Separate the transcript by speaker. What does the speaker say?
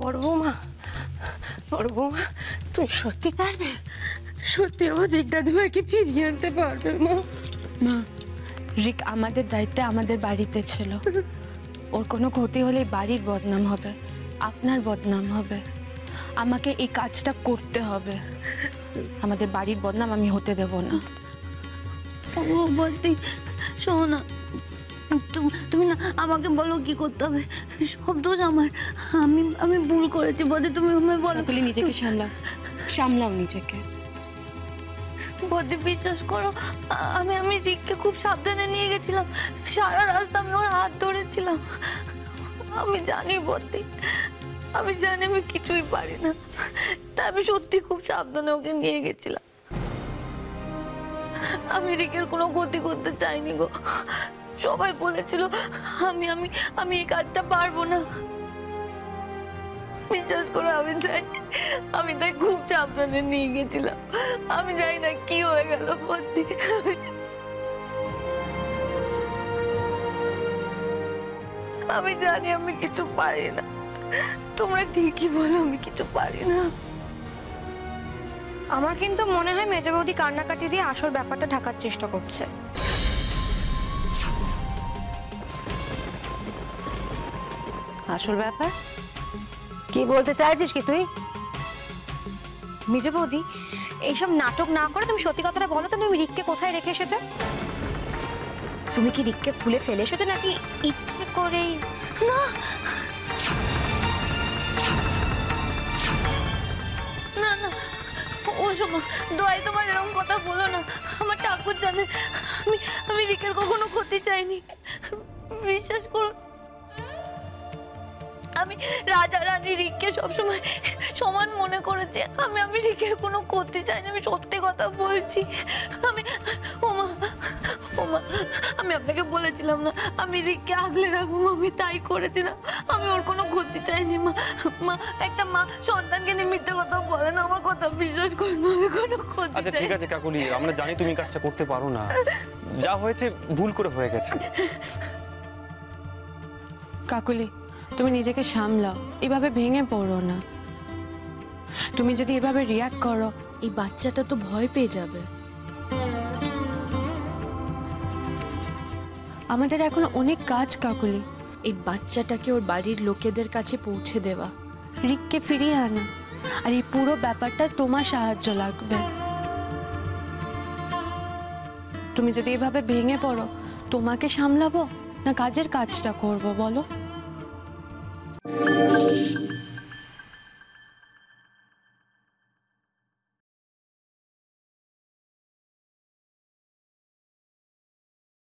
Speaker 1: বড় বৌমা, বড় বৌমা, তুমি সত্যি পারবে? সত্যি আমার রিক দাদুভাইকে ফিরিয়ে আনতে পারবে মা?
Speaker 2: মা, রিক আমাদের দায়িত্বে আমাদের বাড়িতে ছিল। ওর কোনো ক্ষতি হলে বাড়ির বদনাম হবে, আপনার বদনাম হবে। আমাকে এই কাজটা করতে হবে। আমাদের বাড়ির বদনাম আমি হতে দেব না।
Speaker 3: ও বলতে শোনো না, তুমি না আমাকে বলো কি করতে হবে। সব দোষ আমার, আমি ভুল করেছি বদে। তুমি আমায় বলো।
Speaker 2: নিজেকে সামলাও, সামলাও নিজেকে।
Speaker 3: বদে বিশ্বাস করো, আমি রিককে খুব সাবধানে নিয়ে গেছিলাম। সারা রাস্তা আমি ওর হাত ধরেছিলাম। আমি জানি বদে, আমি জানি আমি কিছুই পারি না, তাই আমি সত্যি খুব সাবধানে ওকে নিয়ে গেছিলাম। আমি রিকের কোনো ক্ষতি করতে চাইনি গো। সবাই বলেছিল আমি এই কাজটা পারবো না। বিশ্বাস করো, আমি তাই খুব সাবধানে নিয়ে গেছিলাম। আমি জানি না কি হয়ে গেল বদ্দি। আমি জানি আমি কিছু পারি না। তোমরা ঠিকই বলো, আমি কিছু পারি না।
Speaker 4: আমার কিন্তু মনে হয় মেজো বৌদি কান্নাকাটি দিয়ে আসল ব্যাপারটা ঢাকার চেষ্টা করছে।
Speaker 1: আসল ব্যাপার কি বলতে চাইছিস কি তুই?
Speaker 4: মেজো বৌদি, এইসব নাটক না করে তুমি সত্যি কথাটা বলো তো, তুমি রিককে কোথায় রেখে এসেছো? তুমি কি রিককে স্কুলে ফেলে এসেছো নাকি ইচ্ছে করেই?
Speaker 3: না না না, ও সোমা, দোয়াই তোমার এরকম কথা বলো না। আমার ঠাকুর জানে আমি রিকের কখনো ক্ষতি চাইনি। বিশ্বাস করুন, আমি রাজা রানী রিককে সবসময় সমান মনে করেছি। আমি রিকের কোনো ক্ষতি চাইনি, আমি সত্যি কথা বলছি। ওমা আমি আপনাকে বলেছিলাম না আমি রিককে আগলে রাখবো, আমি তাই করেছিলাম। আমি ওর কোনো ক্ষতি চাইনি। মা একটা মা সন্তানকে নিয়ে মিথ্যে কথা বলে না, আমার কথা বিশ্বাস করুন, আমি কোনো ক্ষতি।
Speaker 5: আচ্ছা ঠিক আছে কাকুলি, আমরা জানি তুমি কাজটা করতে পারো না, যা হয়েছে ভুল করে হয়ে গেছে।
Speaker 2: কাকুলি, তুমি নিজেকে সামলাও, এভাবে ভেঙে পড়ো না। তুমি যদি এভাবে রিয়াক্ট করো, এই বাচ্চাটা তো ভয় পেয়ে যাবে। আমাদের এখন অনেক কাজ কাকুলি। এই বাচ্চাটাকে ওর বাড়ির লোকেদের কাছে পৌঁছে দেওয়া, রিককে ফিরিয়ে আনা, আর এই পুরো ব্যাপারটা তোমার সাহায্য লাগবে। তুমি যদি এভাবে ভেঙে পড়ো, তোমাকে সামলাবো না কাজের কাজটা করবো বলো?